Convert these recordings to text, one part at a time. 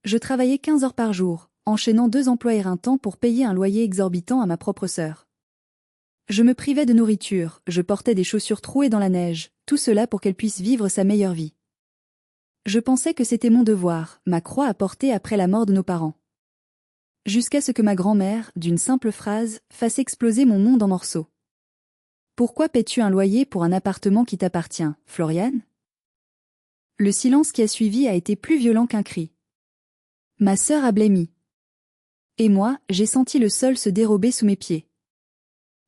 Je travaillais 15 heures par jour, enchaînant 2 emplois éreintants pour payer un loyer exorbitant à ma propre sœur. Je me privais de nourriture, je portais des chaussures trouées dans la neige, tout cela pour qu'elle puisse vivre sa meilleure vie. Je pensais que c'était mon devoir, ma croix à porter après la mort de nos parents. Jusqu'à ce que ma grand-mère, d'une simple phrase, fasse exploser mon monde en morceaux. Pourquoi paies-tu un loyer pour un appartement qui t'appartient, Floriane? Le silence qui a suivi a été plus violent qu'un cri. Ma sœur a blêmi. Et moi, j'ai senti le sol se dérober sous mes pieds.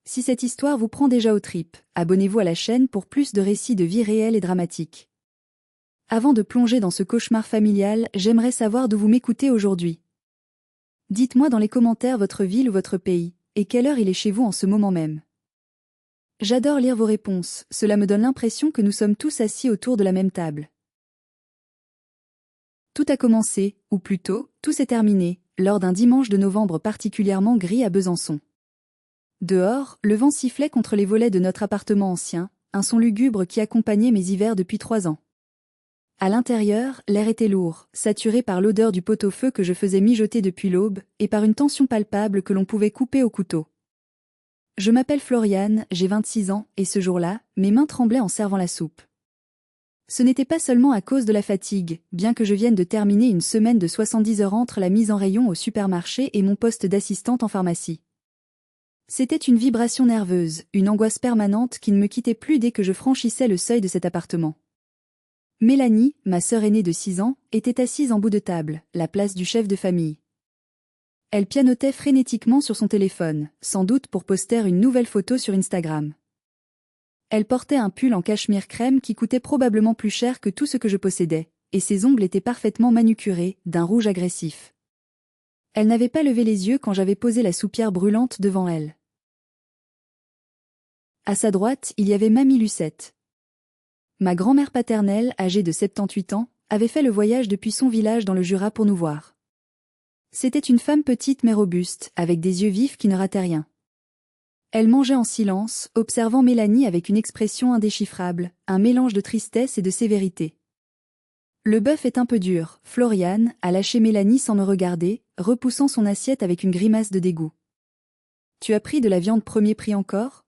Si cette histoire vous prend déjà aux tripes, abonnez-vous à la chaîne pour plus de récits de vie réelle et dramatiques. Avant de plonger dans ce cauchemar familial, j'aimerais savoir d'où vous m'écoutez aujourd'hui. Dites-moi dans les commentaires votre ville ou votre pays, et quelle heure il est chez vous en ce moment même. J'adore lire vos réponses, cela me donne l'impression que nous sommes tous assis autour de la même table. Tout a commencé, ou plutôt, tout s'est terminé, lors d'un dimanche de novembre particulièrement gris à Besançon. Dehors, le vent sifflait contre les volets de notre appartement ancien, un son lugubre qui accompagnait mes hivers depuis 3 ans. À l'intérieur, l'air était lourd, saturé par l'odeur du pot-au-feu que je faisais mijoter depuis l'aube, et par une tension palpable que l'on pouvait couper au couteau. Je m'appelle Floriane, j'ai 26 ans, et ce jour-là, mes mains tremblaient en servant la soupe. Ce n'était pas seulement à cause de la fatigue, bien que je vienne de terminer une semaine de 70 heures entre la mise en rayon au supermarché et mon poste d'assistante en pharmacie. C'était une vibration nerveuse, une angoisse permanente qui ne me quittait plus dès que je franchissais le seuil de cet appartement. Mélanie, ma sœur aînée de 6 ans, était assise en bout de table, la place du chef de famille. Elle pianotait frénétiquement sur son téléphone, sans doute pour poster une nouvelle photo sur Instagram. Elle portait un pull en cachemire crème qui coûtait probablement plus cher que tout ce que je possédais, et ses ongles étaient parfaitement manucurés, d'un rouge agressif. Elle n'avait pas levé les yeux quand j'avais posé la soupière brûlante devant elle. À sa droite, il y avait Mamie Lucette. Ma grand-mère paternelle, âgée de 78 ans, avait fait le voyage depuis son village dans le Jura pour nous voir. C'était une femme petite mais robuste, avec des yeux vifs qui ne rataient rien. Elle mangeait en silence, observant Mélanie avec une expression indéchiffrable, un mélange de tristesse et de sévérité. Le bœuf est un peu dur, Floriane a lâché Mélanie sans me regarder, repoussant son assiette avec une grimace de dégoût. Tu as pris de la viande premier prix encore?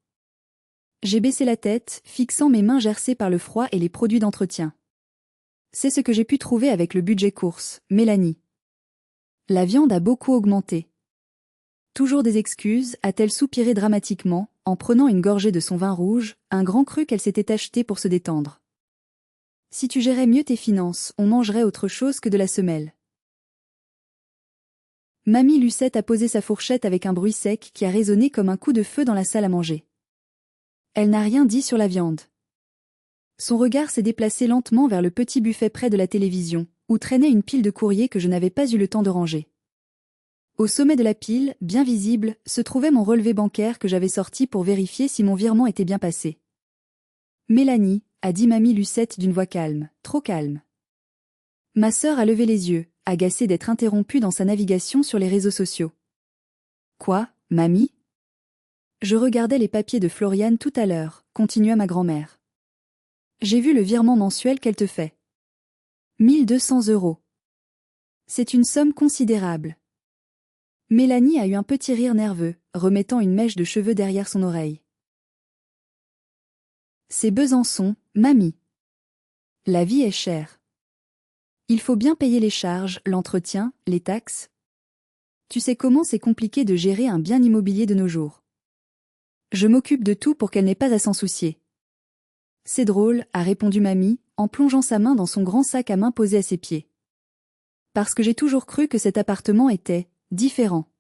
J'ai baissé la tête, fixant mes mains gercées par le froid et les produits d'entretien. C'est ce que j'ai pu trouver avec le budget course, Mélanie. La viande a beaucoup augmenté. Toujours des excuses, a-t-elle soupiré dramatiquement, en prenant une gorgée de son vin rouge, un grand cru qu'elle s'était acheté pour se détendre. Si tu gérais mieux tes finances, on mangerait autre chose que de la semelle. Mamie Lucette a posé sa fourchette avec un bruit sec qui a résonné comme un coup de feu dans la salle à manger. Elle n'a rien dit sur la viande. Son regard s'est déplacé lentement vers le petit buffet près de la télévision, où traînait une pile de courriers que je n'avais pas eu le temps de ranger. Au sommet de la pile, bien visible, se trouvait mon relevé bancaire que j'avais sorti pour vérifier si mon virement était bien passé. Mélanie, a dit Mamie Lucette d'une voix calme, trop calme. Ma sœur a levé les yeux, agacée d'être interrompue dans sa navigation sur les réseaux sociaux. Quoi, Mamie? Je regardais les papiers de Floriane tout à l'heure, continua ma grand-mère. J'ai vu le virement mensuel qu'elle te fait. 1200 €. C'est une somme considérable. Mélanie a eu un petit rire nerveux, remettant une mèche de cheveux derrière son oreille. C'est Besançon, mamie. La vie est chère. Il faut bien payer les charges, l'entretien, les taxes. Tu sais comment c'est compliqué de gérer un bien immobilier de nos jours. Je m'occupe de tout pour qu'elle n'ait pas à s'en soucier. C'est drôle, a répondu mamie, en plongeant sa main dans son grand sac à main posé à ses pieds. Parce que j'ai toujours cru que cet appartement était différent.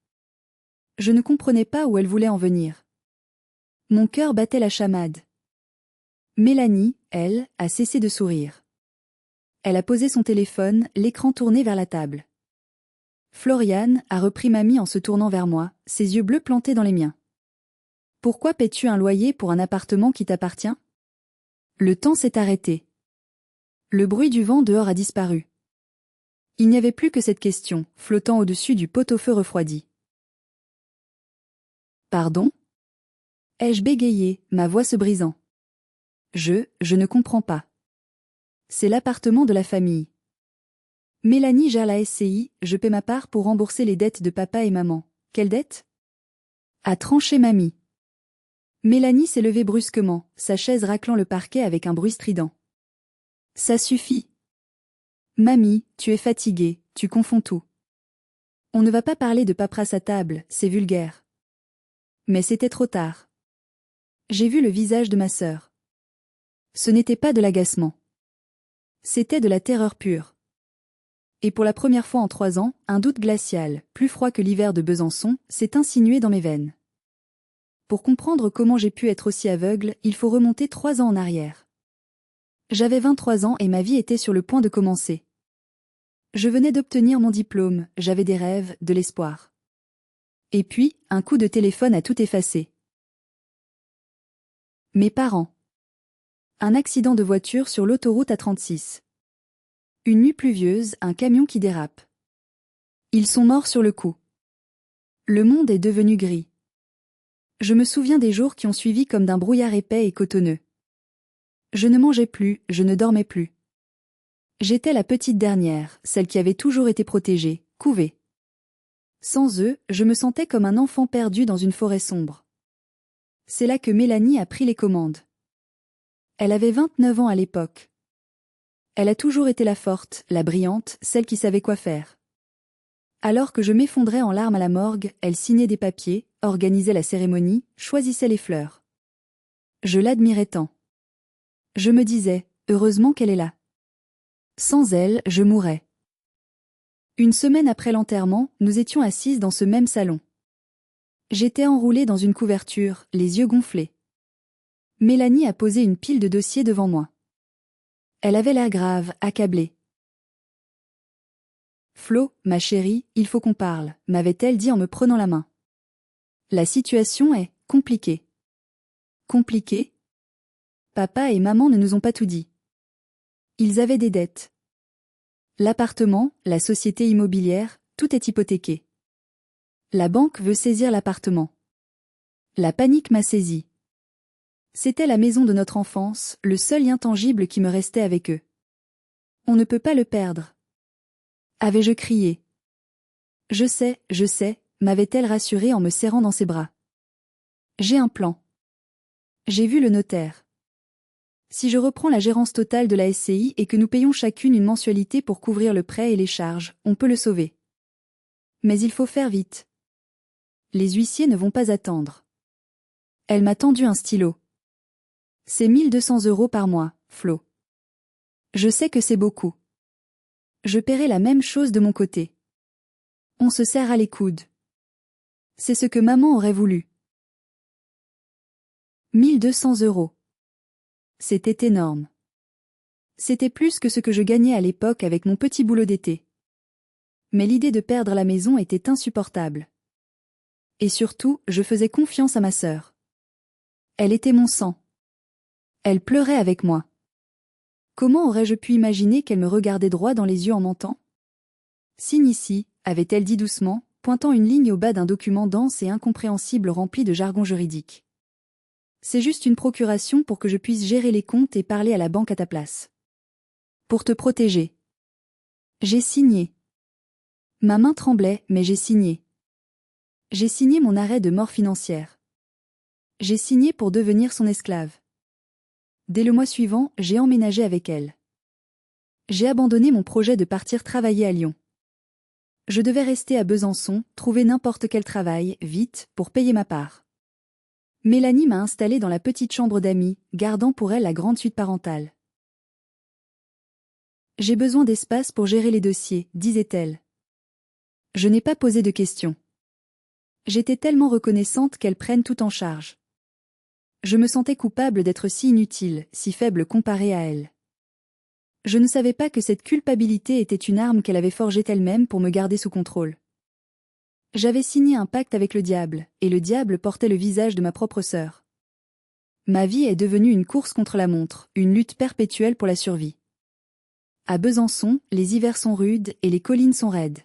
Je ne comprenais pas où elle voulait en venir. Mon cœur battait la chamade. Mélanie, elle, a cessé de sourire. Elle a posé son téléphone, l'écran tourné vers la table. Floriane, a repris mamie en se tournant vers moi, ses yeux bleus plantés dans les miens. Pourquoi paies-tu un loyer pour un appartement qui t'appartient? Le temps s'est arrêté. Le bruit du vent dehors a disparu. Il n'y avait plus que cette question, flottant au-dessus du pot-au-feu refroidi. Pardon? Ai-je bégayé, ma voix se brisant. Je ne comprends pas. C'est l'appartement de la famille. Mélanie gère la SCI, je paie ma part pour rembourser les dettes de papa et maman. Quelle dette? A tranché mamie. Mélanie s'est levée brusquement, sa chaise raclant le parquet avec un bruit strident. Ça suffit. Mamie, tu es fatiguée, tu confonds tout. On ne va pas parler de paperasse à table, c'est vulgaire. Mais c'était trop tard. J'ai vu le visage de ma sœur. Ce n'était pas de l'agacement. C'était de la terreur pure. Et pour la première fois en 3 ans, un doute glacial, plus froid que l'hiver de Besançon, s'est insinué dans mes veines. Pour comprendre comment j'ai pu être aussi aveugle, il faut remonter 3 ans en arrière. J'avais 23 ans et ma vie était sur le point de commencer. Je venais d'obtenir mon diplôme, j'avais des rêves, de l'espoir. Et puis, un coup de téléphone a tout effacé. Mes parents. Un accident de voiture sur l'autoroute A36. Une nuit pluvieuse, un camion qui dérape. Ils sont morts sur le coup. Le monde est devenu gris. Je me souviens des jours qui ont suivi comme d'un brouillard épais et cotonneux. Je ne mangeais plus, je ne dormais plus. J'étais la petite dernière, celle qui avait toujours été protégée, couvée. Sans eux, je me sentais comme un enfant perdu dans une forêt sombre. C'est là que Mélanie a pris les commandes. Elle avait 29 ans à l'époque. Elle a toujours été la forte, la brillante, celle qui savait quoi faire. Alors que je m'effondrais en larmes à la morgue, elle signait des papiers, organisait la cérémonie, choisissait les fleurs. Je l'admirais tant. Je me disais, heureusement qu'elle est là. Sans elle, je mourrais. Une semaine après l'enterrement, nous étions assises dans ce même salon. J'étais enroulée dans une couverture, les yeux gonflés. Mélanie a posé une pile de dossiers devant moi. Elle avait l'air grave, accablée. Flo, ma chérie, il faut qu'on parle, m'avait-elle dit en me prenant la main. La situation est compliquée. Compliquée? Papa et maman ne nous ont pas tout dit. Ils avaient des dettes. L'appartement, la société immobilière, tout est hypothéqué. La banque veut saisir l'appartement. La panique m'a saisie. C'était la maison de notre enfance, le seul lien tangible qui me restait avec eux. On ne peut pas le perdre. Avais-je crié? Je sais, m'avait-elle rassurée en me serrant dans ses bras. J'ai un plan. J'ai vu le notaire. Si je reprends la gérance totale de la SCI et que nous payons chacune une mensualité pour couvrir le prêt et les charges, on peut le sauver. Mais il faut faire vite. Les huissiers ne vont pas attendre. Elle m'a tendu un stylo. C'est 1200 € par mois, Flo. Je sais que c'est beaucoup. Je paierai la même chose de mon côté. On se serre à les coudes. C'est ce que maman aurait voulu. 1200 €. C'était énorme. C'était plus que ce que je gagnais à l'époque avec mon petit boulot d'été. Mais l'idée de perdre la maison était insupportable. Et surtout, je faisais confiance à ma sœur. Elle était mon sang. Elle pleurait avec moi. Comment aurais-je pu imaginer qu'elle me regardait droit dans les yeux en mentant? Signe ici, avait-elle dit doucement, pointant une ligne au bas d'un document dense et incompréhensible rempli de jargon juridique. C'est juste une procuration pour que je puisse gérer les comptes et parler à la banque à ta place. Pour te protéger. J'ai signé. Ma main tremblait, mais j'ai signé. J'ai signé mon arrêt de mort financière. J'ai signé pour devenir son esclave. Dès le mois suivant, j'ai emménagé avec elle. J'ai abandonné mon projet de partir travailler à Lyon. Je devais rester à Besançon, trouver n'importe quel travail, vite, pour payer ma part. Mélanie m'a installée dans la petite chambre d'amis, gardant pour elle la grande suite parentale. J'ai besoin d'espace pour gérer les dossiers, disait-elle. Je n'ai pas posé de questions. J'étais tellement reconnaissante qu'elle prenne tout en charge. Je me sentais coupable d'être si inutile, si faible comparée à elle. Je ne savais pas que cette culpabilité était une arme qu'elle avait forgée elle-même pour me garder sous contrôle. J'avais signé un pacte avec le diable, et le diable portait le visage de ma propre sœur. Ma vie est devenue une course contre la montre, une lutte perpétuelle pour la survie. À Besançon, les hivers sont rudes et les collines sont raides.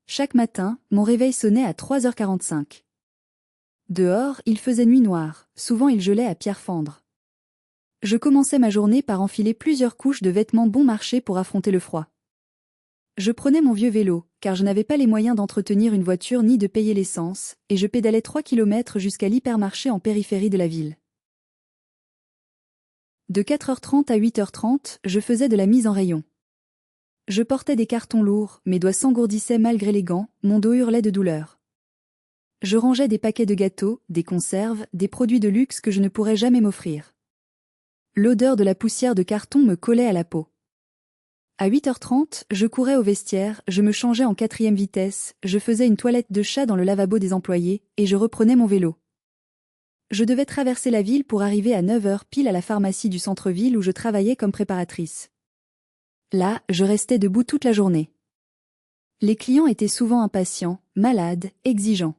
Chaque matin, mon réveil sonnait à 3h45. Dehors, il faisait nuit noire, souvent il gelait à pierre fendre. Je commençais ma journée par enfiler plusieurs couches de vêtements bon marché pour affronter le froid. Je prenais mon vieux vélo, car je n'avais pas les moyens d'entretenir une voiture ni de payer l'essence, et je pédalais 3 kilomètres jusqu'à l'hypermarché en périphérie de la ville. De 4h30 à 8h30, je faisais de la mise en rayon. Je portais des cartons lourds, mes doigts s'engourdissaient malgré les gants, mon dos hurlait de douleur. Je rangeais des paquets de gâteaux, des conserves, des produits de luxe que je ne pourrais jamais m'offrir. L'odeur de la poussière de carton me collait à la peau. À 8h30, je courais au vestiaire, je me changeais en 4e vitesse, je faisais une toilette de chat dans le lavabo des employés, et je reprenais mon vélo. Je devais traverser la ville pour arriver à 9h pile à la pharmacie du centre-ville où je travaillais comme préparatrice. Là, je restais debout toute la journée. Les clients étaient souvent impatients, malades, exigeants.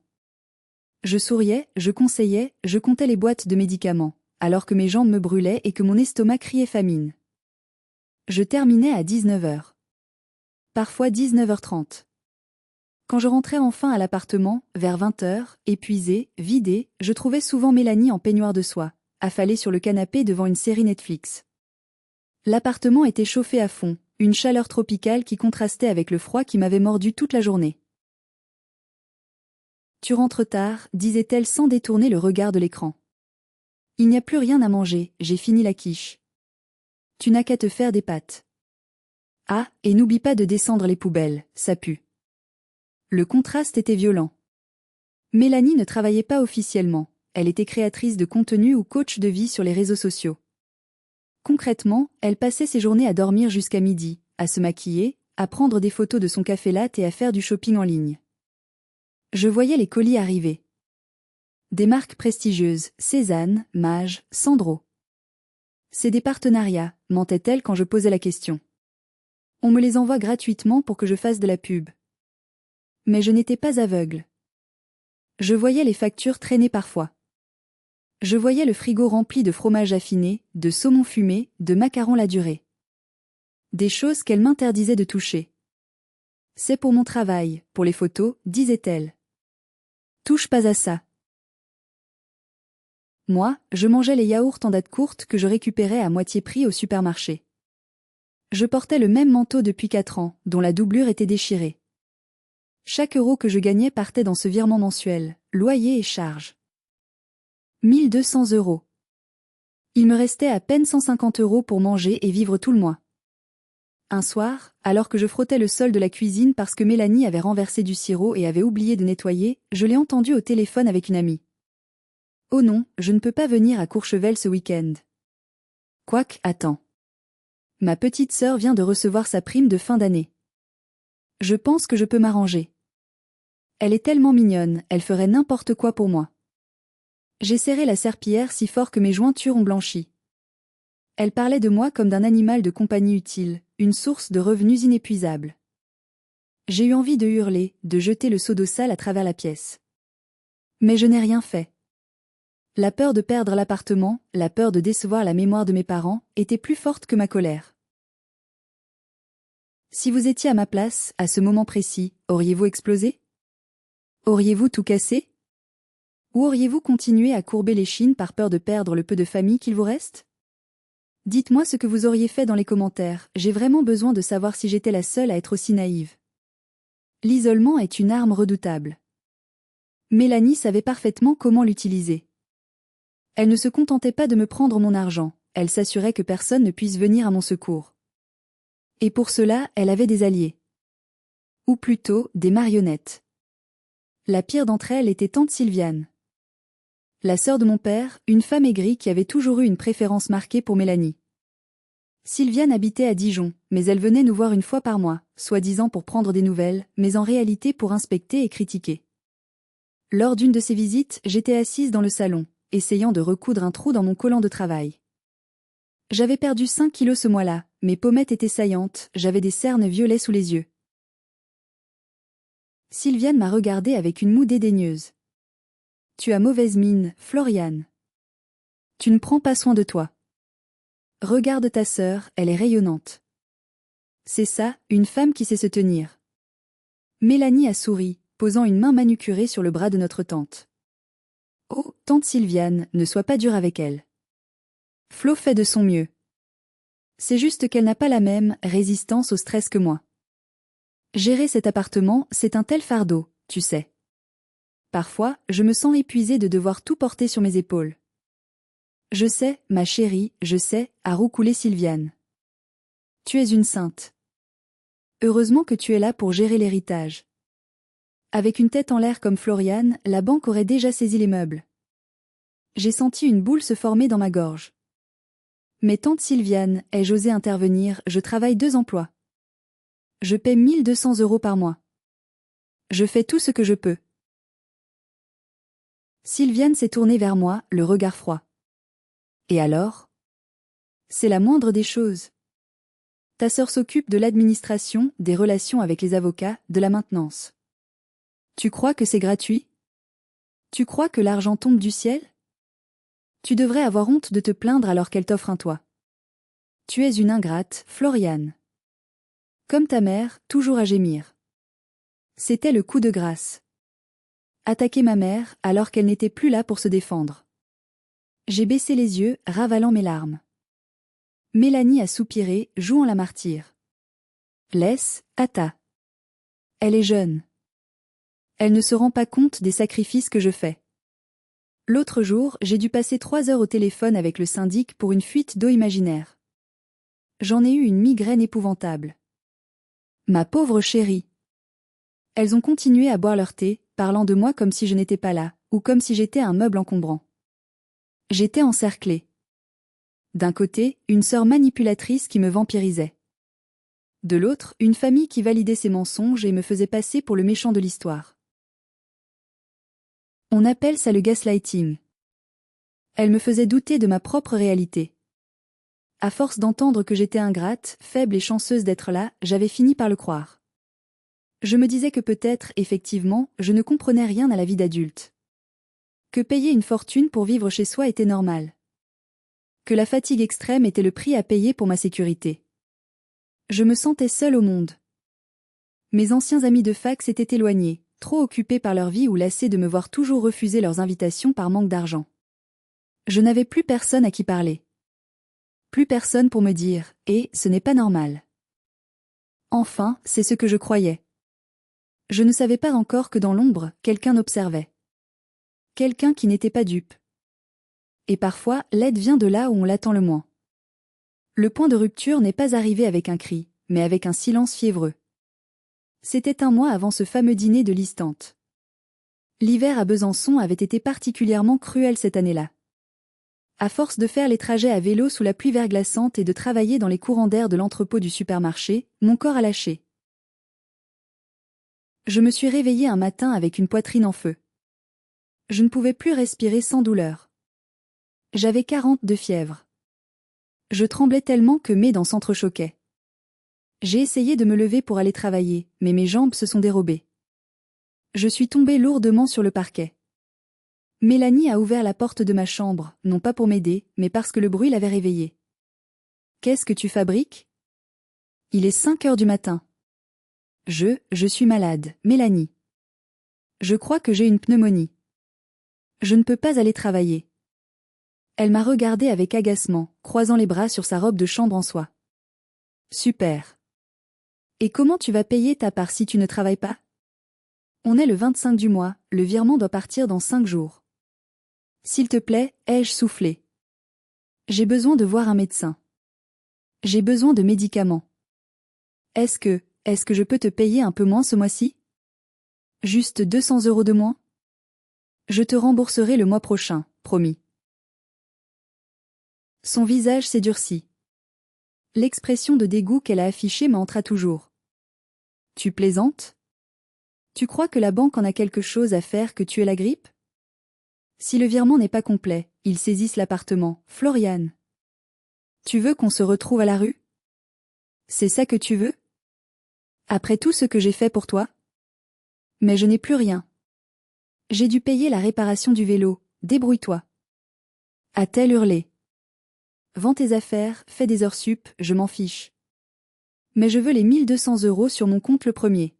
Je souriais, je conseillais, je comptais les boîtes de médicaments, alors que mes jambes me brûlaient et que mon estomac criait famine. Je terminais à 19h. Parfois 19h30. Quand je rentrais enfin à l'appartement, vers 20h, épuisée, vidée, je trouvais souvent Mélanie en peignoir de soie, affalée sur le canapé devant une série Netflix. L'appartement était chauffé à fond, une chaleur tropicale qui contrastait avec le froid qui m'avait mordu toute la journée. « Tu rentres tard », disait-elle sans détourner le regard de l'écran. « Il n'y a plus rien à manger, j'ai fini la quiche. Tu n'as qu'à te faire des pâtes. Ah, et n'oublie pas de descendre les poubelles, ça pue. » Le contraste était violent. Mélanie ne travaillait pas officiellement, elle était créatrice de contenu ou coach de vie sur les réseaux sociaux. Concrètement, elle passait ses journées à dormir jusqu'à midi, à se maquiller, à prendre des photos de son café latte et à faire du shopping en ligne. Je voyais les colis arriver. Des marques prestigieuses, Cézanne, Mage, Sandro. C'est des partenariats, mentait-elle quand je posais la question. On me les envoie gratuitement pour que je fasse de la pub. Mais je n'étais pas aveugle. Je voyais les factures traîner parfois. Je voyais le frigo rempli de fromage affiné, de saumon fumé, de macarons la durée. Des choses qu'elle m'interdisait de toucher. C'est pour mon travail, pour les photos, disait-elle. Touche pas à ça. Moi, je mangeais les yaourts en date courte que je récupérais à moitié prix au supermarché. Je portais le même manteau depuis 4 ans, dont la doublure était déchirée. Chaque euro que je gagnais partait dans ce virement mensuel, loyer et charges. 1200 €. Il me restait à peine 150 € pour manger et vivre tout le mois. Un soir, alors que je frottais le sol de la cuisine parce que Mélanie avait renversé du sirop et avait oublié de nettoyer, je l'ai entendue au téléphone avec une amie. « Oh non, je ne peux pas venir à Courchevel ce week-end. » Quoique, attends. Ma petite sœur vient de recevoir sa prime de fin d'année. Je pense que je peux m'arranger. Elle est tellement mignonne, elle ferait n'importe quoi pour moi. J'ai serré la serpillière si fort que mes jointures ont blanchi. Elle parlait de moi comme d'un animal de compagnie utile, une source de revenus inépuisable. J'ai eu envie de hurler, de jeter le seau d'eau sale à travers la pièce. Mais je n'ai rien fait. La peur de perdre l'appartement, la peur de décevoir la mémoire de mes parents, était plus forte que ma colère. Si vous étiez à ma place, à ce moment précis, auriez-vous explosé? Auriez-vous tout cassé? Ou auriez-vous continué à courber l'échine par peur de perdre le peu de famille qu'il vous reste? Dites-moi ce que vous auriez fait dans les commentaires, j'ai vraiment besoin de savoir si j'étais la seule à être aussi naïve. L'isolement est une arme redoutable. Mélanie savait parfaitement comment l'utiliser. Elle ne se contentait pas de me prendre mon argent, elle s'assurait que personne ne puisse venir à mon secours. Et pour cela, elle avait des alliés. Ou plutôt, des marionnettes. La pire d'entre elles était tante Sylviane. La sœur de mon père, une femme aigrie qui avait toujours eu une préférence marquée pour Mélanie. Sylviane habitait à Dijon, mais elle venait nous voir une fois par mois, soi-disant pour prendre des nouvelles, mais en réalité pour inspecter et critiquer. Lors d'une de ces visites, j'étais assise dans le salon, essayant de recoudre un trou dans mon collant de travail. J'avais perdu 5 kilos ce mois-là, mes pommettes étaient saillantes, j'avais des cernes violets sous les yeux. Sylviane m'a regardée avec une moue dédaigneuse. « Tu as mauvaise mine, Floriane. Tu ne prends pas soin de toi. Regarde ta sœur, elle est rayonnante. » C'est ça, une femme qui sait se tenir. Mélanie a souri, posant une main manucurée sur le bras de notre tante. « Oh, tante Sylviane, ne sois pas dure avec elle. Flo fait de son mieux. C'est juste qu'elle n'a pas la même résistance au stress que moi. Gérer cet appartement, c'est un tel fardeau, tu sais. Parfois, je me sens épuisée de devoir tout porter sur mes épaules. Je sais, ma chérie, je sais, a roucoulé Sylviane. Tu es une sainte. Heureusement que tu es là pour gérer l'héritage. Avec une tête en l'air comme Floriane, la banque aurait déjà saisi les meubles. J'ai senti une boule se former dans ma gorge. Mais tante Sylviane, ai-je osé intervenir, je travaille 2 emplois. Je paie 1 200 € par mois. Je fais tout ce que je peux. Sylviane s'est tournée vers moi, le regard froid. Et alors? C'est la moindre des choses. Ta sœur s'occupe de l'administration, des relations avec les avocats, de la maintenance. Tu crois que c'est gratuit? Tu crois que l'argent tombe du ciel? Tu devrais avoir honte de te plaindre alors qu'elle t'offre un toit. Tu es une ingrate, Floriane. Comme ta mère, toujours à gémir. C'était le coup de grâce. Attaquer ma mère alors qu'elle n'était plus là pour se défendre. J'ai baissé les yeux, ravalant mes larmes. Mélanie a soupiré, jouant la martyre. Laisse, Ata. Elle est jeune. Elle ne se rend pas compte des sacrifices que je fais. L'autre jour, j'ai dû passer 3 heures au téléphone avec le syndic pour une fuite d'eau imaginaire. J'en ai eu une migraine épouvantable. Ma pauvre chérie. Elles ont continué à boire leur thé, parlant de moi comme si je n'étais pas là, ou comme si j'étais un meuble encombrant. J'étais encerclée. D'un côté, une sœur manipulatrice qui me vampirisait. De l'autre, une famille qui validait ses mensonges et me faisait passer pour le méchant de l'histoire. On appelle ça le gaslighting. Elle me faisait douter de ma propre réalité. À force d'entendre que j'étais ingrate, faible et chanceuse d'être là, j'avais fini par le croire. Je me disais que peut-être, effectivement, je ne comprenais rien à la vie d'adulte. Que payer une fortune pour vivre chez soi était normal. Que la fatigue extrême était le prix à payer pour ma sécurité. Je me sentais seule au monde. Mes anciens amis de fac s'étaient éloignés, trop occupés par leur vie ou lassés de me voir toujours refuser leurs invitations par manque d'argent. Je n'avais plus personne à qui parler. Plus personne pour me dire « Et, ce n'est pas normal ». Enfin, c'est ce que je croyais. Je ne savais pas encore que dans l'ombre, quelqu'un observait. Quelqu'un qui n'était pas dupe. Et parfois, l'aide vient de là où on l'attend le moins. Le point de rupture n'est pas arrivé avec un cri, mais avec un silence fiévreux. C'était un mois avant ce fameux dîner de listante. L'hiver à Besançon avait été particulièrement cruel cette année-là. À force de faire les trajets à vélo sous la pluie verglaçante et de travailler dans les courants d'air de l'entrepôt du supermarché, mon corps a lâché. Je me suis réveillée un matin avec une poitrine en feu. Je ne pouvais plus respirer sans douleur. J'avais 40 de fièvre. Je tremblais tellement que mes dents s'entrechoquaient. J'ai essayé de me lever pour aller travailler, mais mes jambes se sont dérobées. Je suis tombée lourdement sur le parquet. Mélanie a ouvert la porte de ma chambre, non pas pour m'aider, mais parce que le bruit l'avait réveillée. « Qu'est-ce que tu fabriques ? » Il est 5 heures du matin. Je suis malade, Mélanie. Je crois que j'ai une pneumonie. Je ne peux pas aller travailler. Elle m'a regardée avec agacement, croisant les bras sur sa robe de chambre en soie. Super. Et comment tu vas payer ta part si tu ne travailles pas ? On est le 25 du mois, le virement doit partir dans 5 jours. S'il te plaît, ai-je soufflé. J'ai besoin de voir un médecin. J'ai besoin de médicaments. Est-ce que je peux te payer un peu moins ce mois-ci ? Juste 200 € de moins ? Je te rembourserai le mois prochain, promis. Son visage s'est durci. L'expression de dégoût qu'elle a affichée m'entra toujours. Tu plaisantes ? Tu crois que la banque en a quelque chose à faire que tu aies la grippe ? Si le virement n'est pas complet, ils saisissent l'appartement, Floriane. Tu veux qu'on se retrouve à la rue ? C'est ça que tu veux ? Après tout ce que j'ai fait pour toi ? Mais je n'ai plus rien. J'ai dû payer la réparation du vélo, débrouille-toi. A-t-elle hurlé. Vends tes affaires, fais des heures sup, je m'en fiche. Mais je veux les 1200 € sur mon compte le premier.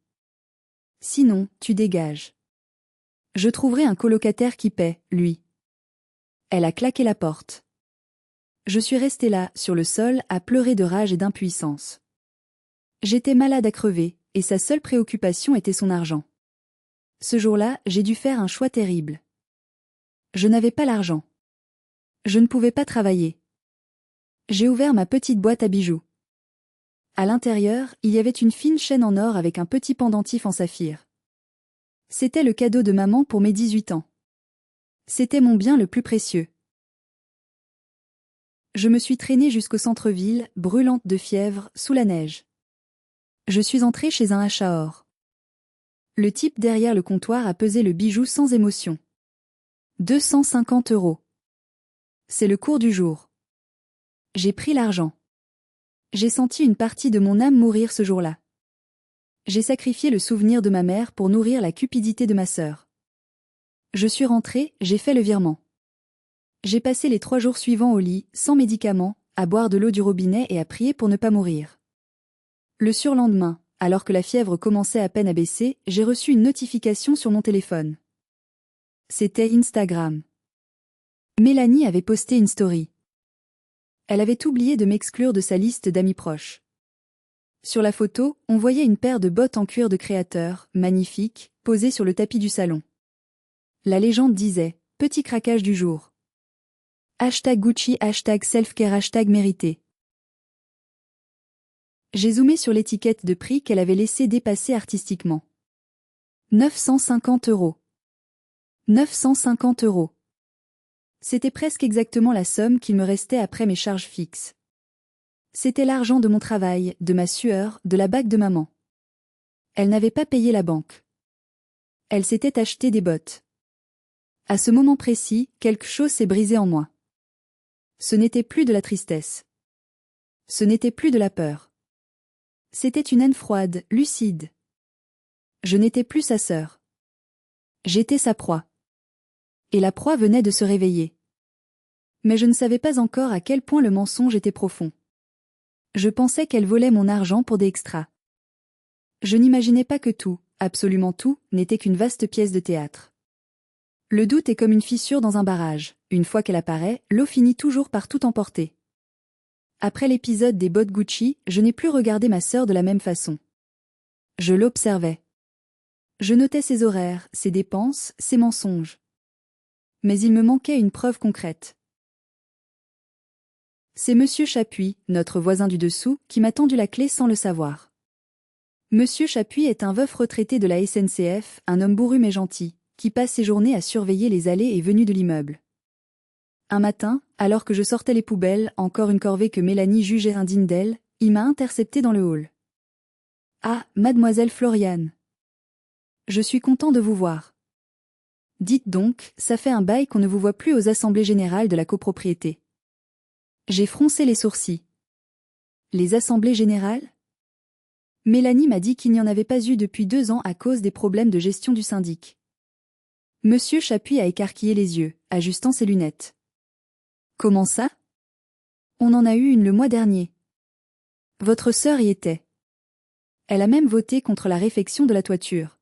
Sinon, tu dégages. Je trouverai un colocataire qui paie, lui. Elle a claqué la porte. Je suis restée là, sur le sol, à pleurer de rage et d'impuissance. J'étais malade à crever, et sa seule préoccupation était son argent. Ce jour-là, j'ai dû faire un choix terrible. Je n'avais pas l'argent. Je ne pouvais pas travailler. J'ai ouvert ma petite boîte à bijoux. À l'intérieur, il y avait une fine chaîne en or avec un petit pendentif en saphir. C'était le cadeau de maman pour mes 18 ans. C'était mon bien le plus précieux. Je me suis traînée jusqu'au centre-ville, brûlante de fièvre, sous la neige. Je suis entrée chez un achat or. Le type derrière le comptoir a pesé le bijou sans émotion. 250 €. C'est le cours du jour. J'ai pris l'argent. J'ai senti une partie de mon âme mourir ce jour-là. J'ai sacrifié le souvenir de ma mère pour nourrir la cupidité de ma sœur. Je suis rentrée, j'ai fait le virement. J'ai passé les 3 jours suivants au lit, sans médicaments, à boire de l'eau du robinet et à prier pour ne pas mourir. Le surlendemain, alors que la fièvre commençait à peine à baisser, j'ai reçu une notification sur mon téléphone. C'était Instagram. Mélanie avait posté une story. Elle avait oublié de m'exclure de sa liste d'amis proches. Sur la photo, on voyait une paire de bottes en cuir de créateur, magnifiques, posées sur le tapis du salon. La légende disait « Petit craquage du jour ». #Gucci, #selfcare, #mérité. J'ai zoomé sur l'étiquette de prix qu'elle avait laissé dépasser artistiquement. 950 €. 950 €. C'était presque exactement la somme qu'il me restait après mes charges fixes. C'était l'argent de mon travail, de ma sueur, de la bague de maman. Elle n'avait pas payé la banque. Elle s'était acheté des bottes. À ce moment précis, quelque chose s'est brisé en moi. Ce n'était plus de la tristesse. Ce n'était plus de la peur. C'était une haine froide, lucide. Je n'étais plus sa sœur. J'étais sa proie. Et la proie venait de se réveiller. Mais je ne savais pas encore à quel point le mensonge était profond. Je pensais qu'elle volait mon argent pour des extras. Je n'imaginais pas que tout, absolument tout, n'était qu'une vaste pièce de théâtre. Le doute est comme une fissure dans un barrage. Une fois qu'elle apparaît, l'eau finit toujours par tout emporter. Après l'épisode des bottes Gucci, je n'ai plus regardé ma sœur de la même façon. Je l'observais. Je notais ses horaires, ses dépenses, ses mensonges. Mais il me manquait une preuve concrète. C'est Monsieur Chapuis, notre voisin du dessous, qui m'a tendu la clé sans le savoir. Monsieur Chapuis est un veuf retraité de la SNCF, un homme bourru mais gentil, qui passe ses journées à surveiller les allées et venues de l'immeuble. Un matin, alors que je sortais les poubelles, encore une corvée que Mélanie jugeait indigne d'elle, il m'a intercepté dans le hall. « Ah, mademoiselle Floriane. Je suis content de vous voir. Dites donc, ça fait un bail qu'on ne vous voit plus aux assemblées générales de la copropriété. » J'ai froncé les sourcils. Les assemblées générales ? Mélanie m'a dit qu'il n'y en avait pas eu depuis 2 ans à cause des problèmes de gestion du syndic. Monsieur Chapuis a écarquillé les yeux, ajustant ses lunettes. Comment ça ? On en a eu une le mois dernier. Votre sœur y était. Elle a même voté contre la réfection de la toiture.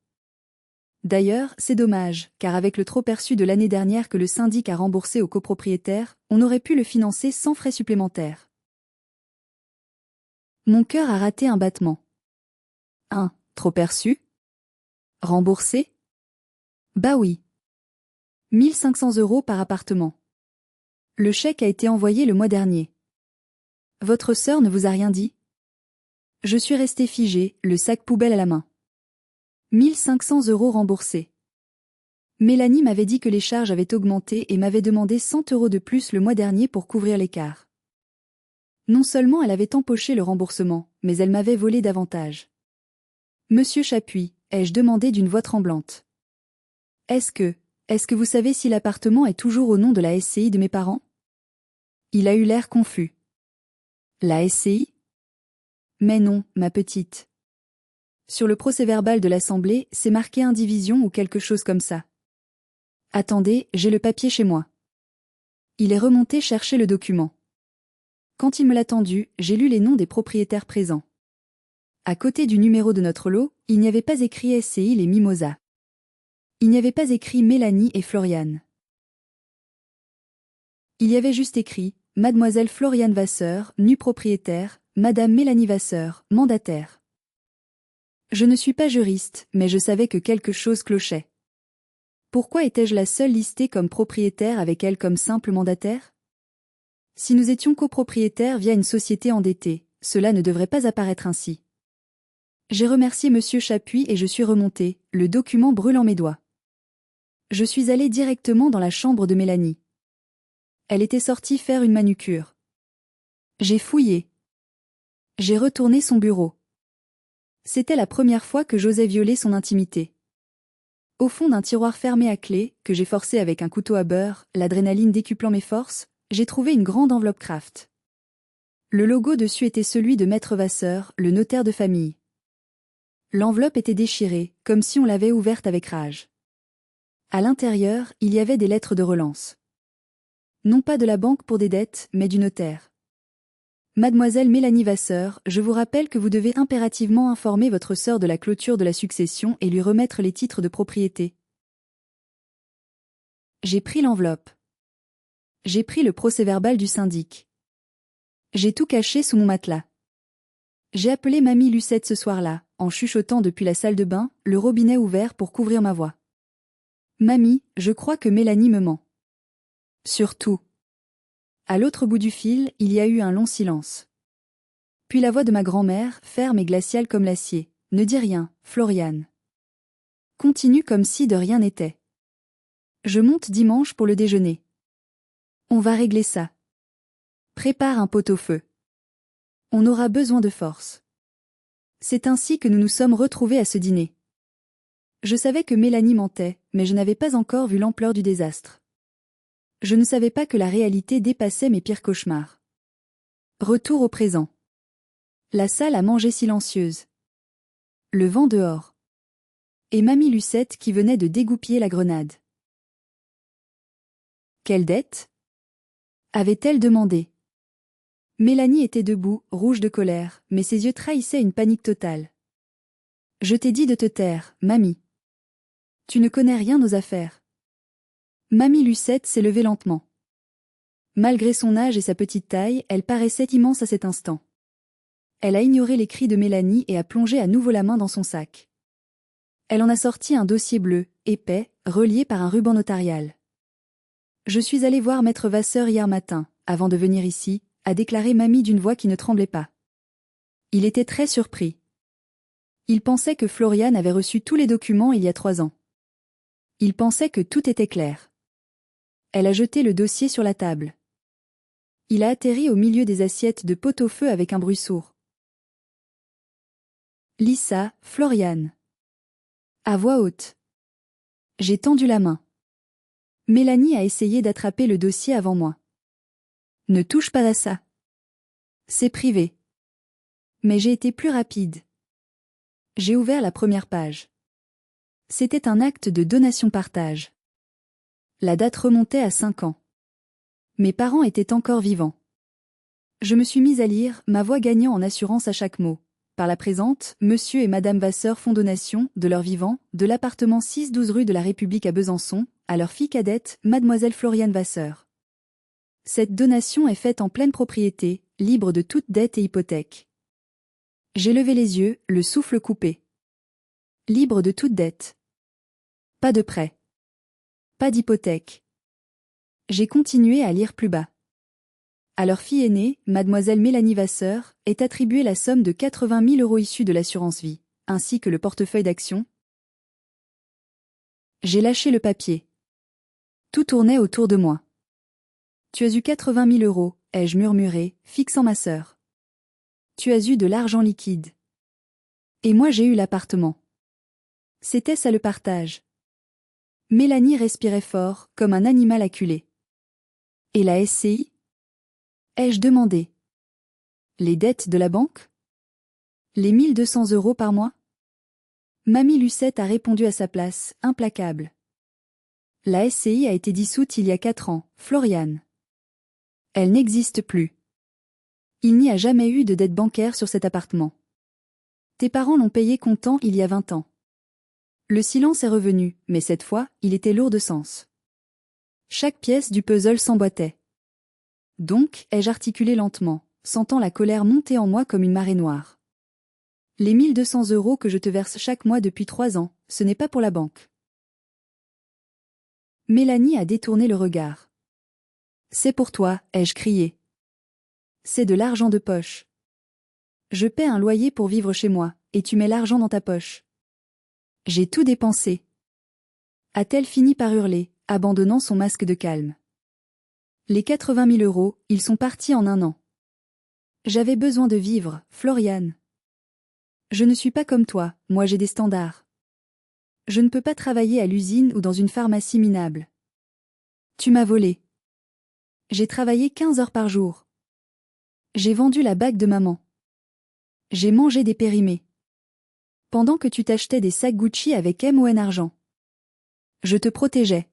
D'ailleurs, c'est dommage, car avec le trop perçu de l'année dernière que le syndic a remboursé aux copropriétaires, on aurait pu le financer sans frais supplémentaires. Mon cœur a raté un battement. Trop perçu ? Remboursé ? Bah oui. 1500 € par appartement. Le chèque a été envoyé le mois dernier. Votre sœur ne vous a rien dit ? Je suis restée figée, le sac poubelle à la main. 1500 € remboursés. Mélanie m'avait dit que les charges avaient augmenté et m'avait demandé 100 € de plus le mois dernier pour couvrir l'écart. Non seulement elle avait empoché le remboursement, mais elle m'avait volé davantage. Monsieur Chapuis, ai-je demandé d'une voix tremblante. Est-ce que vous savez si l'appartement est toujours au nom de la SCI de mes parents ? Il a eu l'air confus. La SCI ? Mais non, ma petite. Sur le procès-verbal de l'Assemblée, c'est marqué indivision ou quelque chose comme ça. Attendez, j'ai le papier chez moi. Il est remonté chercher le document. Quand il me l'a tendu, j'ai lu les noms des propriétaires présents. À côté du numéro de notre lot, il n'y avait pas écrit SCI les Mimosas. Il n'y avait pas écrit Mélanie et Floriane. Il y avait juste écrit Mademoiselle Floriane Vasseur, nue propriétaire, Madame Mélanie Vasseur, mandataire. Je ne suis pas juriste, mais je savais que quelque chose clochait. Pourquoi étais-je la seule listée comme propriétaire avec elle comme simple mandataire? Si nous étions copropriétaires via une société endettée, cela ne devrait pas apparaître ainsi. J'ai remercié Monsieur Chapuis et je suis remontée, le document brûlant mes doigts. Je suis allée directement dans la chambre de Mélanie. Elle était sortie faire une manucure. J'ai fouillé. J'ai retourné son bureau. C'était la première fois que j'osais violer son intimité. Au fond d'un tiroir fermé à clé, que j'ai forcé avec un couteau à beurre, l'adrénaline décuplant mes forces, j'ai trouvé une grande enveloppe Kraft. Le logo dessus était celui de Maître Vasseur, le notaire de famille. L'enveloppe était déchirée, comme si on l'avait ouverte avec rage. À l'intérieur, il y avait des lettres de relance. Non pas de la banque pour des dettes, mais du notaire. Mademoiselle Mélanie Vasseur, je vous rappelle que vous devez impérativement informer votre sœur de la clôture de la succession et lui remettre les titres de propriété. J'ai pris l'enveloppe. J'ai pris le procès-verbal du syndic. J'ai tout caché sous mon matelas. J'ai appelé mamie Lucette ce soir-là, en chuchotant depuis la salle de bain, le robinet ouvert pour couvrir ma voix. Mamie, je crois que Mélanie me ment. Surtout. À l'autre bout du fil, il y a eu un long silence. Puis la voix de ma grand-mère, ferme et glaciale comme l'acier. Ne dis rien, Floriane. Continue comme si de rien n'était. Je monte dimanche pour le déjeuner. On va régler ça. Prépare un pot-au-feu. On aura besoin de force. C'est ainsi que nous nous sommes retrouvés à ce dîner. Je savais que Mélanie mentait, mais je n'avais pas encore vu l'ampleur du désastre. Je ne savais pas que la réalité dépassait mes pires cauchemars. Retour au présent. La salle à manger silencieuse. Le vent dehors. Et mamie Lucette qui venait de dégoupiller la grenade. Quelle dette? Avait-elle demandé. Mélanie était debout, rouge de colère, mais ses yeux trahissaient une panique totale. Je t'ai dit de te taire, mamie. Tu ne connais rien aux affaires. Mamie Lucette s'est levée lentement. Malgré son âge et sa petite taille, elle paraissait immense à cet instant. Elle a ignoré les cris de Mélanie et a plongé à nouveau la main dans son sac. Elle en a sorti un dossier bleu, épais, relié par un ruban notarial. Je suis allée voir Maître Vasseur hier matin, avant de venir ici, a déclaré mamie d'une voix qui ne tremblait pas. Il était très surpris. Il pensait que Floriane avait reçu tous les documents il y a 3 ans. Il pensait que tout était clair. Elle a jeté le dossier sur la table. Il a atterri au milieu des assiettes de pot-au-feu avec un bruit sourd. Lisa, Floriane. À voix haute. J'ai tendu la main. Mélanie a essayé d'attraper le dossier avant moi. Ne touche pas à ça. C'est privé. Mais j'ai été plus rapide. J'ai ouvert la première page. C'était un acte de donation-partage. La date remontait à 5 ans. Mes parents étaient encore vivants. Je me suis mise à lire, ma voix gagnant en assurance à chaque mot. Par la présente, Monsieur et Madame Vasseur font donation, de leur vivant, de l'appartement 6-12 rue de la République à Besançon, à leur fille cadette, Mademoiselle Floriane Vasseur. Cette donation est faite en pleine propriété, libre de toute dette et hypothèque. J'ai levé les yeux, le souffle coupé. Libre de toute dette. Pas de prêt. Pas d'hypothèque. J'ai continué à lire plus bas. À leur fille aînée, Mademoiselle Mélanie Vasseur, est attribuée la somme de 80 000 € issue de l'assurance vie, ainsi que le portefeuille d'actions. J'ai lâché le papier. Tout tournait autour de moi. Tu as eu 80 000 €, ai-je murmuré, fixant ma sœur. Tu as eu de l'argent liquide. Et moi j'ai eu l'appartement. C'était ça le partage. Mélanie respirait fort, comme un animal acculé. Et la SCI? Ai-je demandé. Les dettes de la banque? Les 1200 € par mois? Mamie Lucette a répondu à sa place, implacable. La SCI a été dissoute il y a 4 ans, Floriane. Elle n'existe plus. Il n'y a jamais eu de dette bancaire sur cet appartement. Tes parents l'ont payé comptant il y a 20 ans. Le silence est revenu, mais cette fois, il était lourd de sens. Chaque pièce du puzzle s'emboîtait. Donc, ai-je articulé lentement, sentant la colère monter en moi comme une marée noire. Les 1 200 € que je te verse chaque mois depuis 3 ans, ce n'est pas pour la banque. Mélanie a détourné le regard. C'est pour toi, ai-je crié. C'est de l'argent de poche. Je paie un loyer pour vivre chez moi, et tu mets l'argent dans ta poche. J'ai tout dépensé. A-t-elle fini par hurler, abandonnant son masque de calme. Les 80 000 €, ils sont partis en un an. J'avais besoin de vivre, Florian. Je ne suis pas comme toi, moi j'ai des standards. Je ne peux pas travailler à l'usine ou dans une pharmacie minable. Tu m'as volé. J'ai travaillé 15 heures par jour. J'ai vendu la bague de maman. J'ai mangé des périmés. Pendant que tu t'achetais des sacs Gucci avec M.O.N. argent. Je te protégeais.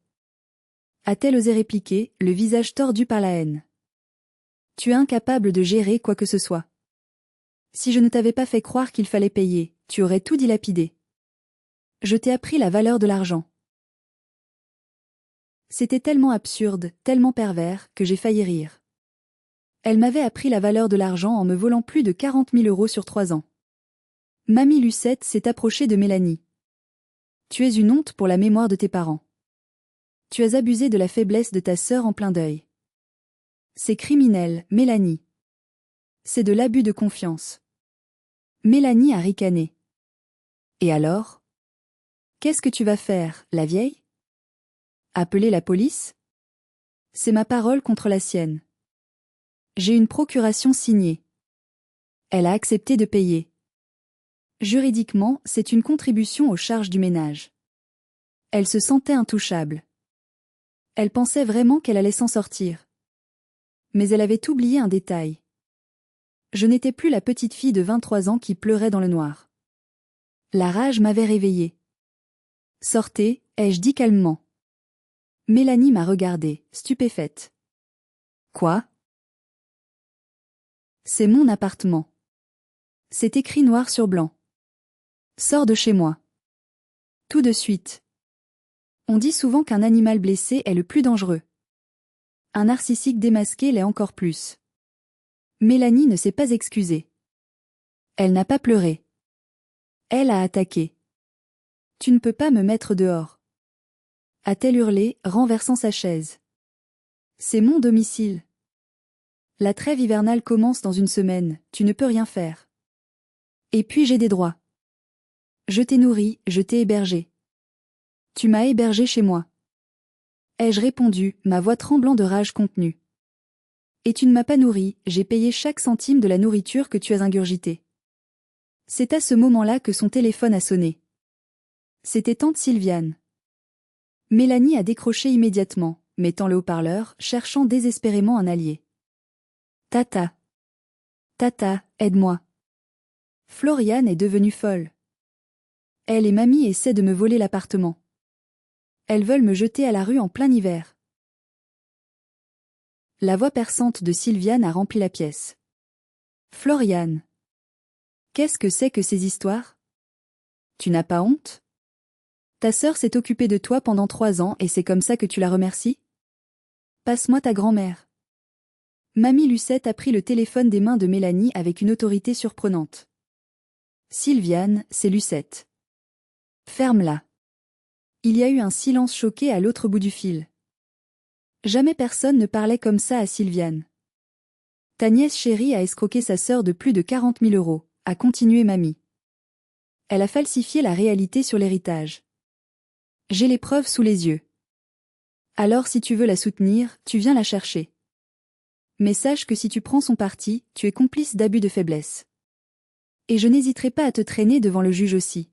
A-t-elle osé répliquer, le visage tordu par la haine. Tu es incapable de gérer quoi que ce soit. Si je ne t'avais pas fait croire qu'il fallait payer, tu aurais tout dilapidé. Je t'ai appris la valeur de l'argent. C'était tellement absurde, tellement pervers, que j'ai failli rire. Elle m'avait appris la valeur de l'argent en me volant plus de 40 000 € sur 3 ans. Mamie Lucette s'est approchée de Mélanie. Tu es une honte pour la mémoire de tes parents. Tu as abusé de la faiblesse de ta sœur en plein deuil. C'est criminel, Mélanie. C'est de l'abus de confiance. Mélanie a ricané. Et alors? Qu'est-ce que tu vas faire, la vieille? Appeler la police? C'est ma parole contre la sienne. J'ai une procuration signée. Elle a accepté de payer. Juridiquement, c'est une contribution aux charges du ménage. Elle se sentait intouchable. Elle pensait vraiment qu'elle allait s'en sortir. Mais elle avait oublié un détail. Je n'étais plus la petite fille de 23 ans qui pleurait dans le noir. La rage m'avait réveillée. Sortez, ai-je dit calmement. Mélanie m'a regardée, stupéfaite. Quoi? C'est mon appartement. C'est écrit noir sur blanc. Sors de chez moi. Tout de suite. On dit souvent qu'un animal blessé est le plus dangereux. Un narcissique démasqué l'est encore plus. Mélanie ne s'est pas excusée. Elle n'a pas pleuré. Elle a attaqué. Tu ne peux pas me mettre dehors. A-t-elle hurlé, renversant sa chaise. C'est mon domicile. La trêve hivernale commence dans une semaine, tu ne peux rien faire. Et puis j'ai des droits. Je t'ai nourri, je t'ai hébergé. Tu m'as hébergé chez moi. Ai-je répondu, ma voix tremblant de rage contenue. Et tu ne m'as pas nourri, j'ai payé chaque centime de la nourriture que tu as ingurgitée. C'est à ce moment-là que son téléphone a sonné. C'était tante Sylviane. Mélanie a décroché immédiatement, mettant le haut-parleur, cherchant désespérément un allié. Tata. Tata, aide-moi. Floriane est devenue folle. Elle et mamie essaient de me voler l'appartement. Elles veulent me jeter à la rue en plein hiver. La voix perçante de Sylviane a rempli la pièce. Floriane. Qu'est-ce que c'est que ces histoires? Tu n'as pas honte? Ta sœur s'est occupée de toi pendant 3 ans et c'est comme ça que tu la remercies? Passe-moi ta grand-mère. Mamie Lucette a pris le téléphone des mains de Mélanie avec une autorité surprenante. Sylviane, c'est Lucette. Ferme-la. Il y a eu un silence choqué à l'autre bout du fil. Jamais personne ne parlait comme ça à Sylviane. Ta nièce chérie a escroqué sa sœur de plus de 40 000 €, a continué mamie. Elle a falsifié la réalité sur l'héritage. J'ai les preuves sous les yeux. Alors si tu veux la soutenir, tu viens la chercher. Mais sache que si tu prends son parti, tu es complice d'abus de faiblesse. Et je n'hésiterai pas à te traîner devant le juge aussi.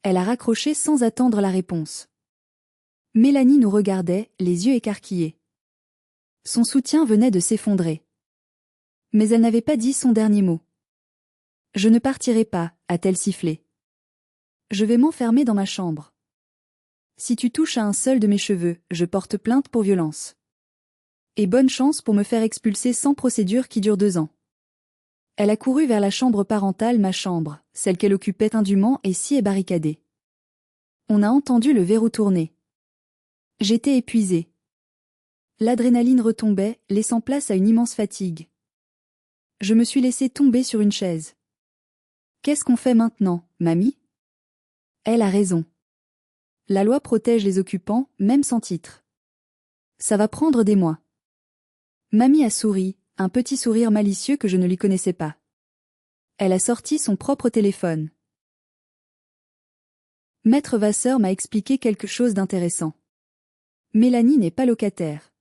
Elle a raccroché sans attendre la réponse. Mélanie nous regardait, les yeux écarquillés. Son soutien venait de s'effondrer. Mais elle n'avait pas dit son dernier mot. Je ne partirai pas, a-t-elle sifflé. Je vais m'enfermer dans ma chambre. Si tu touches à un seul de mes cheveux, je porte plainte pour violence. Et bonne chance pour me faire expulser sans procédure qui dure 2 ans. Elle a couru vers la chambre parentale, ma chambre, celle qu'elle occupait indûment et si est barricadée. On a entendu le verrou tourner. J'étais épuisée. L'adrénaline retombait, laissant place à une immense fatigue. Je me suis laissée tomber sur une chaise. Qu'est-ce qu'on fait maintenant, mamie? Elle a raison. La loi protège les occupants, même sans titre. Ça va prendre des mois. Mamie a souri, un petit sourire malicieux que je ne lui connaissais pas. Elle a sorti son propre téléphone. Maître Vasseur m'a expliqué quelque chose d'intéressant. Mélanie n'est pas locataire.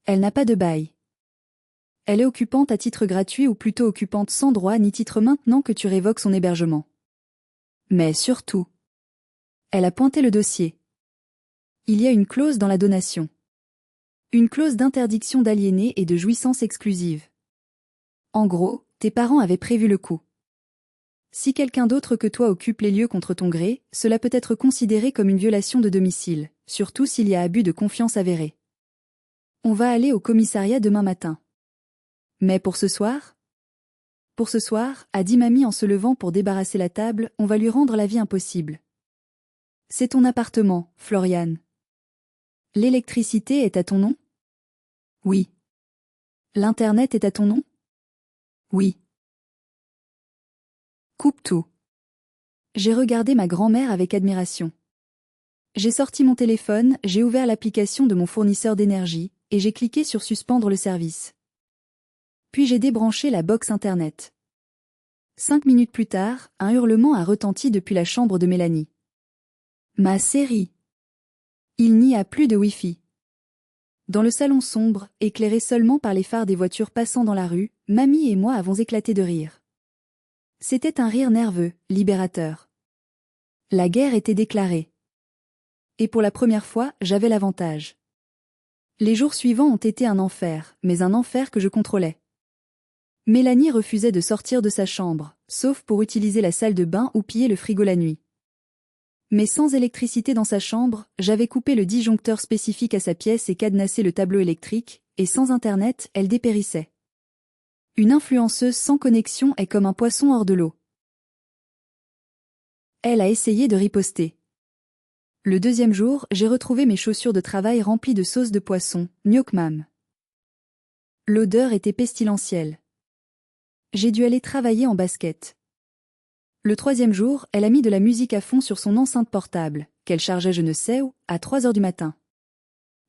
Elle n'a pas de bail. Elle est occupante à titre gratuit ou plutôt occupante sans droit ni titre maintenant que tu révoques son hébergement. Mais surtout, elle a pointé le dossier. Il y a une clause dans la donation. Une clause d'interdiction d'aliéner et de jouissance exclusive. En gros, tes parents avaient prévu le coup. Si quelqu'un d'autre que toi occupe les lieux contre ton gré, cela peut être considéré comme une violation de domicile, surtout s'il y a abus de confiance avéré. On va aller au commissariat demain matin. Mais pour ce soir? Pour ce soir, a dit mamie en se levant pour débarrasser la table, on va lui rendre la vie impossible. C'est ton appartement, Floriane. L'électricité est à ton nom? Oui. L'Internet est à ton nom? Oui. Coupe tout. J'ai regardé ma grand-mère avec admiration. J'ai sorti mon téléphone, j'ai ouvert l'application de mon fournisseur d'énergie, et j'ai cliqué sur suspendre le service. Puis j'ai débranché la box Internet. 5 minutes plus tard, un hurlement a retenti depuis la chambre de Mélanie. Ma série. Il n'y a plus de Wi-Fi. Dans le salon sombre, éclairé seulement par les phares des voitures passant dans la rue, mamie et moi avons éclaté de rire. C'était un rire nerveux, libérateur. La guerre était déclarée. Et pour la première fois, j'avais l'avantage. Les jours suivants ont été un enfer, mais un enfer que je contrôlais. Mélanie refusait de sortir de sa chambre, sauf pour utiliser la salle de bain ou piller le frigo la nuit. Mais sans électricité dans sa chambre, j'avais coupé le disjoncteur spécifique à sa pièce et cadenassé le tableau électrique, et sans Internet, elle dépérissait. Une influenceuse sans connexion est comme un poisson hors de l'eau. Elle a essayé de riposter. Le deuxième jour, j'ai retrouvé mes chaussures de travail remplies de sauce de poisson, gnocchi. L'odeur était pestilentielle. J'ai dû aller travailler en basket. Le troisième jour, elle a mis de la musique à fond sur son enceinte portable, qu'elle chargeait je ne sais où, à 3 heures du matin.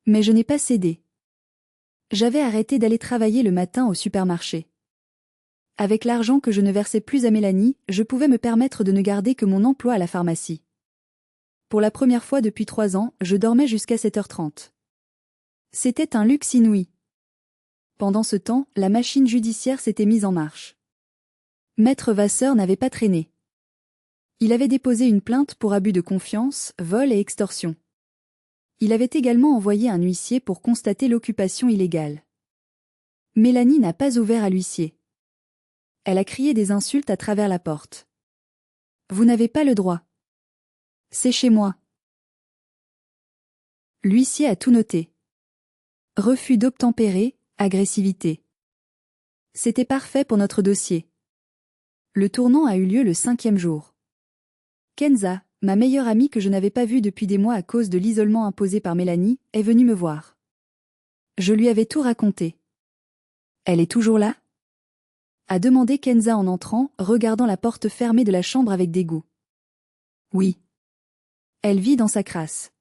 Mais je n'ai pas cédé. J'avais arrêté d'aller travailler le matin au supermarché. Avec l'argent que je ne versais plus à Mélanie, je pouvais me permettre de ne garder que mon emploi à la pharmacie. Pour la première fois depuis 3 ans, je dormais jusqu'à 7h30. C'était un luxe inouï. Pendant ce temps, la machine judiciaire s'était mise en marche. Maître Vasseur n'avait pas traîné. Il avait déposé une plainte pour abus de confiance, vol et extorsion. Il avait également envoyé un huissier pour constater l'occupation illégale. Mélanie n'a pas ouvert à l'huissier. Elle a crié des insultes à travers la porte. Vous n'avez pas le droit. C'est chez moi. L'huissier a tout noté. Refus d'obtempérer, agressivité. C'était parfait pour notre dossier. Le tournant a eu lieu le 5e jour. Kenza, ma meilleure amie que je n'avais pas vue depuis des mois à cause de l'isolement imposé par Mélanie, est venue me voir. Je lui avais tout raconté. Elle est toujours là? A demandé Kenza en entrant, regardant la porte fermée de la chambre avec dégoût. Oui. Elle vit dans sa crasse.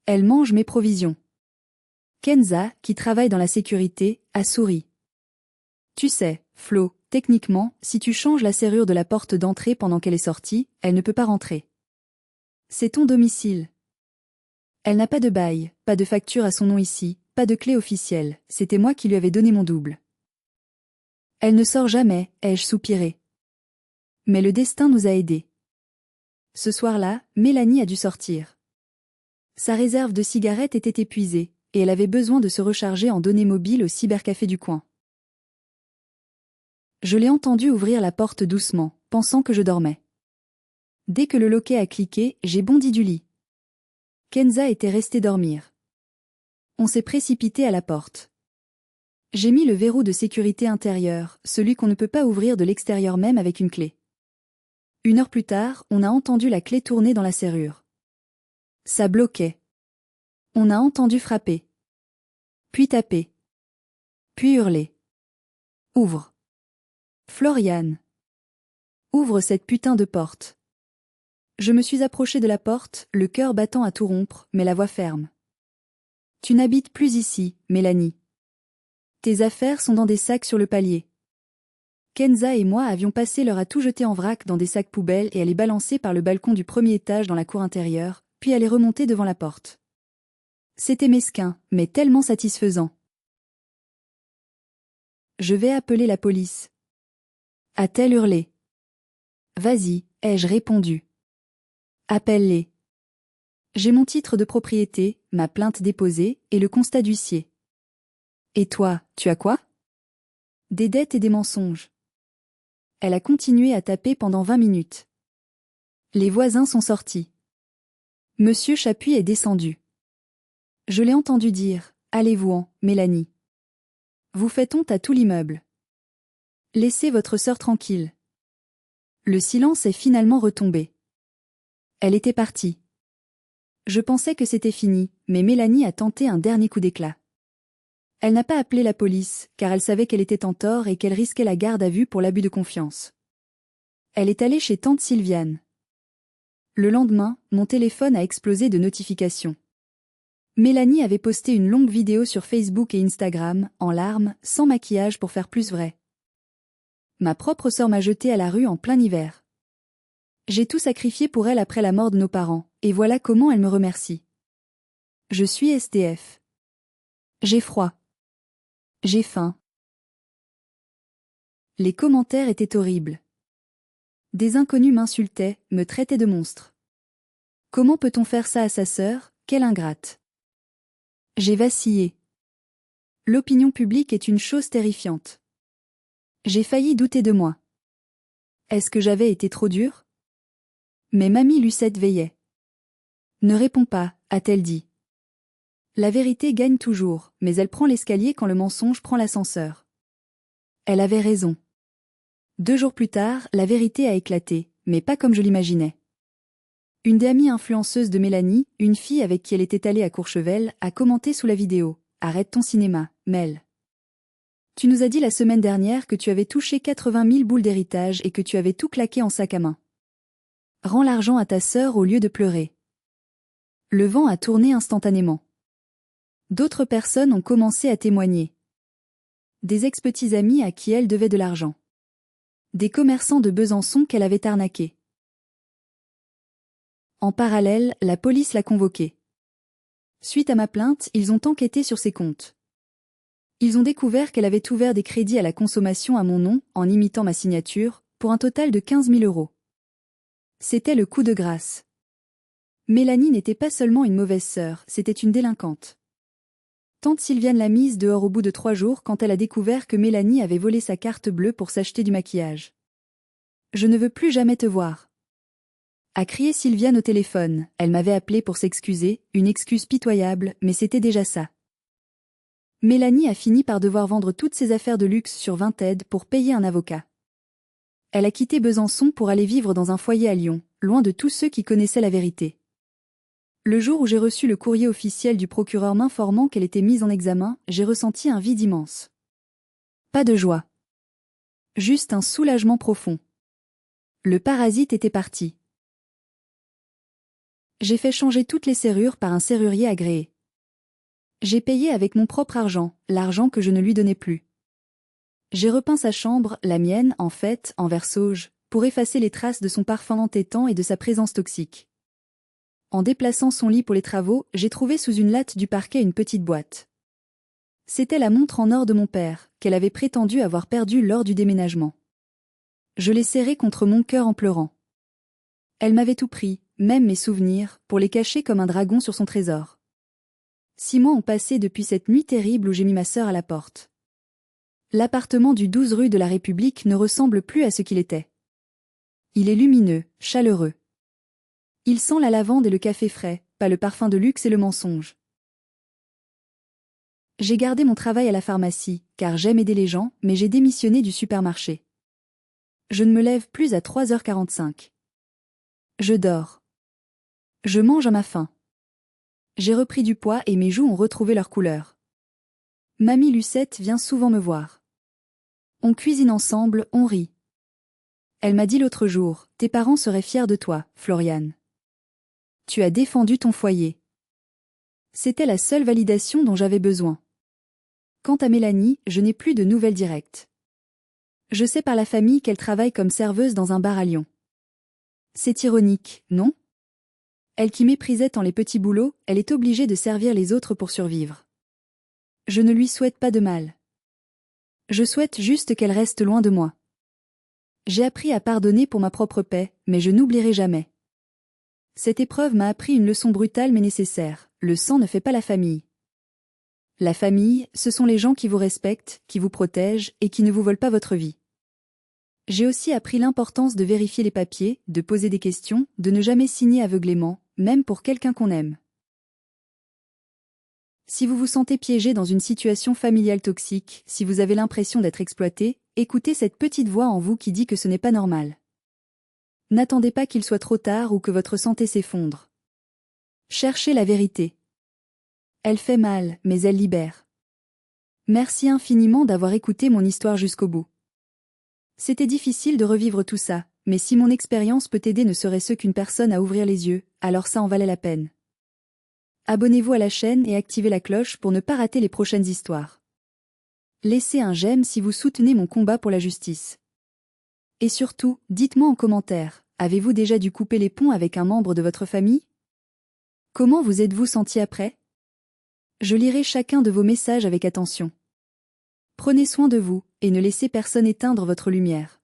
Elle mange mes provisions. Kenza, qui travaille dans la sécurité, a souri. Tu sais, Flo, techniquement, si tu changes la serrure de la porte d'entrée pendant qu'elle est sortie, elle ne peut pas rentrer. C'est ton domicile. Elle n'a pas de bail, pas de facture à son nom ici, pas de clé officielle, c'était moi qui lui avais donné mon double. Elle ne sort jamais, ai-je soupiré. Mais le destin nous a aidés. Ce soir-là, Mélanie a dû sortir. Sa réserve de cigarettes était épuisée, et elle avait besoin de se recharger en données mobiles au cybercafé du coin. Je l'ai entendu ouvrir la porte doucement, pensant que je dormais. Dès que le loquet a cliqué, j'ai bondi du lit. Kenza était restée dormir. On s'est précipité à la porte. J'ai mis le verrou de sécurité intérieur, celui qu'on ne peut pas ouvrir de l'extérieur même avec une clé. 1 heure plus tard, on a entendu la clé tourner dans la serrure. Ça bloquait. On a entendu frapper. Puis taper. Puis hurler. Ouvre. Floriane. Ouvre cette putain de porte. Je me suis approchée de la porte, le cœur battant à tout rompre, mais la voix ferme. Tu n'habites plus ici, Mélanie. Tes affaires sont dans des sacs sur le palier. Kenza et moi avions passé l'heure à tout jeter en vrac dans des sacs poubelles et à les balancer par le balcon du premier étage dans la cour intérieure, puis à les remonter devant la porte. C'était mesquin, mais tellement satisfaisant. Je vais appeler la police. A-t-elle hurlé. Vas-y, ai-je répondu. Appelle-les. J'ai mon titre de propriété, ma plainte déposée, et le constat d'huissier. Et toi, tu as quoi? Des dettes et des mensonges. Elle a continué à taper pendant 20 minutes. Les voisins sont sortis. Monsieur Chapuis est descendu. Je l'ai entendu dire, allez-vous-en, Mélanie. Vous faites honte à tout l'immeuble. Laissez votre sœur tranquille. Le silence est finalement retombé. Elle était partie. Je pensais que c'était fini, mais Mélanie a tenté un dernier coup d'éclat. Elle n'a pas appelé la police, car elle savait qu'elle était en tort et qu'elle risquait la garde à vue pour l'abus de confiance. Elle est allée chez tante Sylviane. Le lendemain, mon téléphone a explosé de notifications. Mélanie avait posté une longue vidéo sur Facebook et Instagram, en larmes, sans maquillage pour faire plus vrai. Ma propre sœur m'a jetée à la rue en plein hiver. J'ai tout sacrifié pour elle après la mort de nos parents, et voilà comment elle me remercie. Je suis SDF. J'ai froid. J'ai faim. Les commentaires étaient horribles. Des inconnus m'insultaient, me traitaient de monstre. Comment peut-on faire ça à sa sœur, quelle ingrate. J'ai vacillé. L'opinion publique est une chose terrifiante. J'ai failli douter de moi. Est-ce que j'avais été trop dure? Mais mamie Lucette veillait. Ne réponds pas, a-t-elle dit. La vérité gagne toujours, mais elle prend l'escalier quand le mensonge prend l'ascenseur. Elle avait raison. 2 jours plus tard, la vérité a éclaté, mais pas comme je l'imaginais. Une des amies influenceuses de Mélanie, une fille avec qui elle était allée à Courchevel, a commenté sous la vidéo « Arrête ton cinéma, Mel. Tu nous as dit la semaine dernière que tu avais touché 80 000 boules d'héritage et que tu avais tout claqué en sac à main. Rends l'argent à ta sœur au lieu de pleurer. » Le vent a tourné instantanément. D'autres personnes ont commencé à témoigner. Des ex-petits amis à qui elle devait de l'argent. Des commerçants de Besançon qu'elle avait arnaqués. En parallèle, la police l'a convoquée. Suite à ma plainte, ils ont enquêté sur ses comptes. Ils ont découvert qu'elle avait ouvert des crédits à la consommation à mon nom, en imitant ma signature, pour un total de 15 000 €. C'était le coup de grâce. Mélanie n'était pas seulement une mauvaise sœur, c'était une délinquante. Tante Sylviane l'a mise dehors au bout de 3 jours quand elle a découvert que Mélanie avait volé sa carte bleue pour s'acheter du maquillage. Je ne veux plus jamais te voir. A crié Sylviane au téléphone, elle m'avait appelé pour s'excuser, une excuse pitoyable, mais c'était déjà ça. Mélanie a fini par devoir vendre toutes ses affaires de luxe sur Vinted pour payer un avocat. Elle a quitté Besançon pour aller vivre dans un foyer à Lyon, loin de tous ceux qui connaissaient la vérité. Le jour où j'ai reçu le courrier officiel du procureur m'informant qu'elle était mise en examen, j'ai ressenti un vide immense. Pas de joie. Juste un soulagement profond. Le parasite était parti. J'ai fait changer toutes les serrures par un serrurier agréé. J'ai payé avec mon propre argent, l'argent que je ne lui donnais plus. J'ai repeint sa chambre, la mienne, en fait, en vert sauge, pour effacer les traces de son parfum entêtant et de sa présence toxique. En déplaçant son lit pour les travaux, j'ai trouvé sous une latte du parquet une petite boîte. C'était la montre en or de mon père, qu'elle avait prétendu avoir perdue lors du déménagement. Je l'ai serrée contre mon cœur en pleurant. Elle m'avait tout pris, même mes souvenirs, pour les cacher comme un dragon sur son trésor. 6 mois ont passé depuis cette nuit terrible où j'ai mis ma sœur à la porte. L'appartement du 12 rue de la République ne ressemble plus à ce qu'il était. Il est lumineux, chaleureux. Il sent la lavande et le café frais, pas le parfum de luxe et le mensonge. J'ai gardé mon travail à la pharmacie, car j'aime aider les gens, mais j'ai démissionné du supermarché. Je ne me lève plus à 3h45. Je dors. Je mange à ma faim. J'ai repris du poids et mes joues ont retrouvé leur couleur. Mamie Lucette vient souvent me voir. On cuisine ensemble, on rit. Elle m'a dit l'autre jour, tes parents seraient fiers de toi, Florian. Tu as défendu ton foyer. C'était la seule validation dont j'avais besoin. Quant à Mélanie, je n'ai plus de nouvelles directes. Je sais par la famille qu'elle travaille comme serveuse dans un bar à Lyon. C'est ironique, non? Elle qui méprisait tant les petits boulots, elle est obligée de servir les autres pour survivre. Je ne lui souhaite pas de mal. Je souhaite juste qu'elle reste loin de moi. J'ai appris à pardonner pour ma propre paix, mais je n'oublierai jamais. Cette épreuve m'a appris une leçon brutale mais nécessaire, le sang ne fait pas la famille. La famille, ce sont les gens qui vous respectent, qui vous protègent et qui ne vous volent pas votre vie. J'ai aussi appris l'importance de vérifier les papiers, de poser des questions, de ne jamais signer aveuglément, même pour quelqu'un qu'on aime. Si vous vous sentez piégé dans une situation familiale toxique, si vous avez l'impression d'être exploité, écoutez cette petite voix en vous qui dit que ce n'est pas normal. N'attendez pas qu'il soit trop tard ou que votre santé s'effondre. Cherchez la vérité. Elle fait mal, mais elle libère. Merci infiniment d'avoir écouté mon histoire jusqu'au bout. C'était difficile de revivre tout ça, mais si mon expérience peut aider ne serait-ce qu'une personne à ouvrir les yeux, alors ça en valait la peine. Abonnez-vous à la chaîne et activez la cloche pour ne pas rater les prochaines histoires. Laissez un j'aime si vous soutenez mon combat pour la justice. Et surtout, dites-moi en commentaire, avez-vous déjà dû couper les ponts avec un membre de votre famille? Comment vous êtes-vous senti après? Je lirai chacun de vos messages avec attention. Prenez soin de vous, et ne laissez personne éteindre votre lumière.